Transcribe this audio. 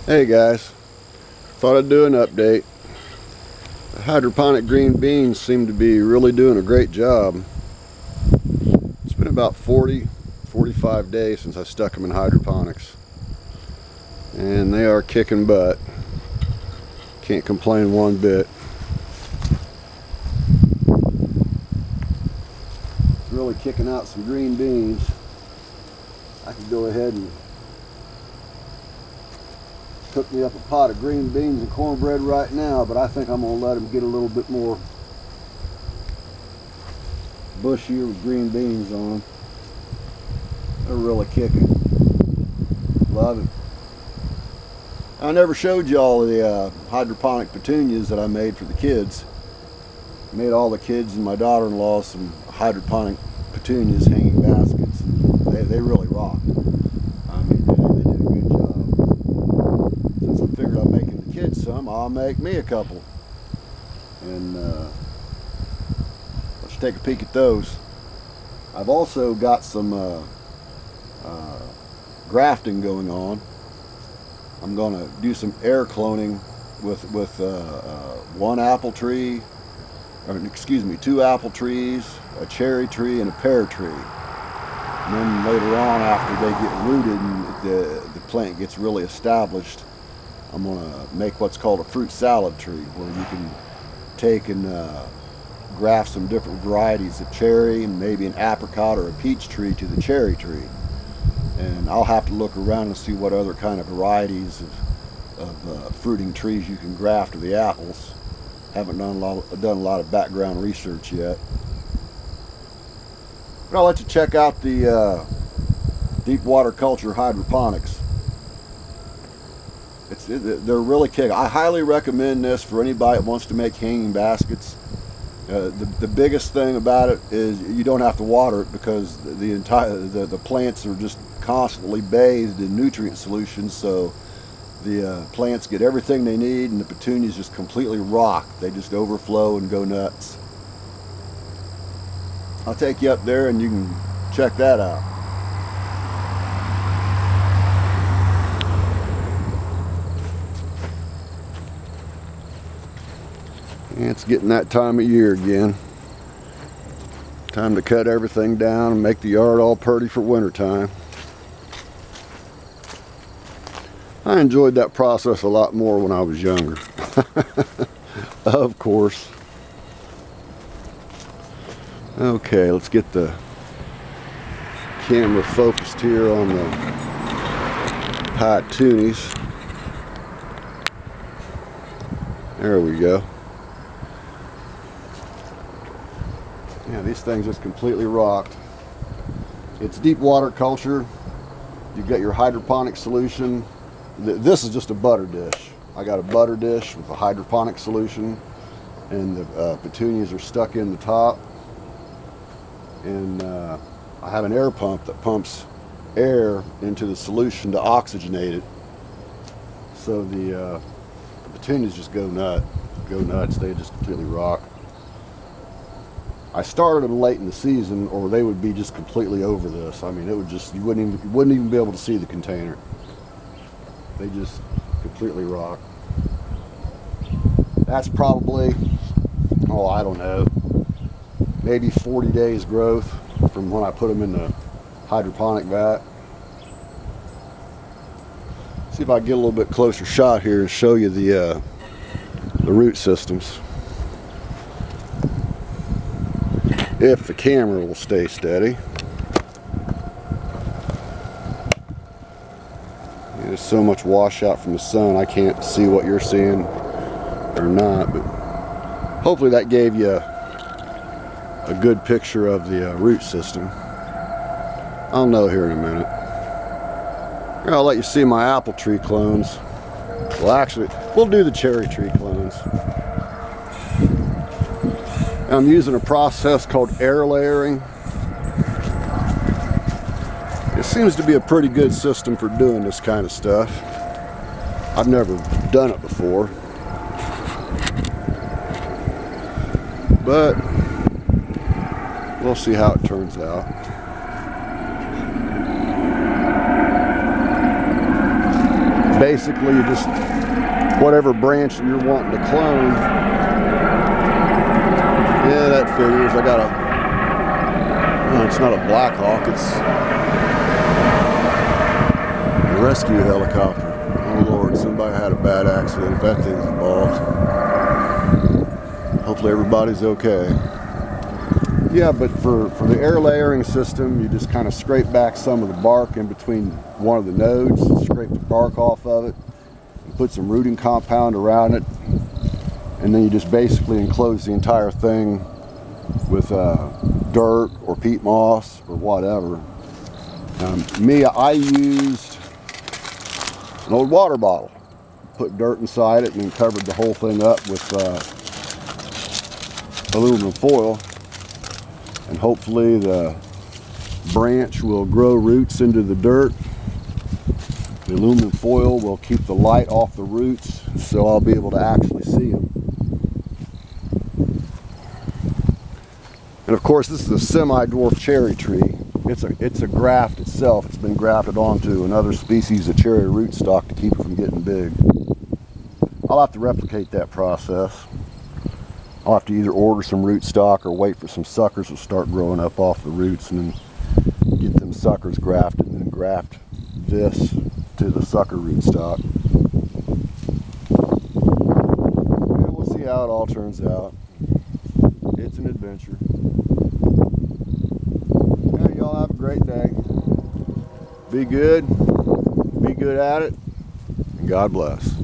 Hey guys, thought I'd do an update. The hydroponic green beans seem to be really doing a great job. It's been about 45 days since I stuck them in hydroponics, and they are kicking butt. Can't complain one bit. It's really kicking out some green beans. I could go ahead and cook me up a pot of green beans and cornbread right now, but I think I'm going to let them get a little bit more bushier with green beans on them. They're really kicking. Love it. I never showed you all the hydroponic petunias that I made for the kids. I made all the kids and my daughter-in-law some hydroponic petunias hanging baskets. They really rock. I mean, they did a good job. Since I figured I'm making the kids some, I'll make me a couple. And let's take a peek at those. I've also got some grafting going on. I'm going to do some air cloning with one apple tree, or excuse me, 2 apple trees, a cherry tree, and a pear tree. And then later on, after they get rooted and the plant gets really established, I'm going to make what's called a fruit salad tree, where you can take and graft some different varieties of cherry and maybe an apricot or a peach tree to the cherry tree. And I'll have to look around and see what other kind of varieties of fruiting trees you can graft to the apples. Haven't done a lot of background research yet. But I'll let you check out the deep water culture hydroponics. They're really kicking. I highly recommend this for anybody that wants to make hanging baskets. The biggest thing about it is you don't have to water it, because the plants are just constantly bathed in nutrient solutions, so the plants get everything they need, and the petunias just completely rock. They just overflow and go nuts. I'll take you up there and you can check that out. And it's getting that time of year again. Time to cut everything down and make the yard all pretty for wintertime. I enjoyed that process a lot more when I was younger. Of course. Okay, let's get the camera focused here on the petunias. There we go. Yeah, these things just completely rocked. It's deep water culture. You've got your hydroponic solution. This is just a butter dish. I got a butter dish with a hydroponic solution, and the petunias are stuck in the top. And I have an air pump that pumps air into the solution to oxygenate it. So the petunias just go nuts. They just completely rock. I started them late in the season, or they would be just completely over this. I mean, it would just, you wouldn't even be able to see the container. They just completely rock. That's probably, oh, I don't know, maybe 40 days growth from when I put them in the hydroponic vat. See if I can get a little bit closer shot here and show you the root systems. If the camera will stay steady. There's so much washout from the sun, I can't see what you're seeing or not, but hopefully that gave you a good picture of the root system. I'll know here in a minute. Here, I'll let you see my apple tree clones. Well, actually, we'll do the cherry tree clones. I'm using a process called air layering. It seems to be a pretty good system for doing this kind of stuff. I've never done it before, but we'll see how it turns out. basically you just, whatever branch you're wanting to clone. Yeah, that figures. I got a, no, it's not a Black Hawk, it's a rescue helicopter. Oh Lord, somebody had a bad accident if that thing's involved. Hopefully everybody's okay. Yeah, but for the air layering system, you just kind of scrape back some of the bark in between one of the nodes, scrape the bark off of it, and put some rooting compound around it, and then you just basically enclose the entire thing with dirt or peat moss or whatever. I used an old water bottle, put dirt inside it, and then covered the whole thing up with aluminum foil. And hopefully the branch will grow roots into the dirt. The aluminum foil will keep the light off the roots, so I'll be able to actually see them. And of course, this is a semi-dwarf cherry tree. It's a graft itself. It's been grafted onto another species of cherry rootstock to keep it from getting big. I'll have to replicate that process. I'll have to either order some rootstock or wait for some suckers to start growing up off the roots and then get them suckers grafted and then graft this to the sucker rootstock. Yeah, we'll see how it all turns out. It's an adventure. Yeah, y'all have a great day. Be good at it, and God bless.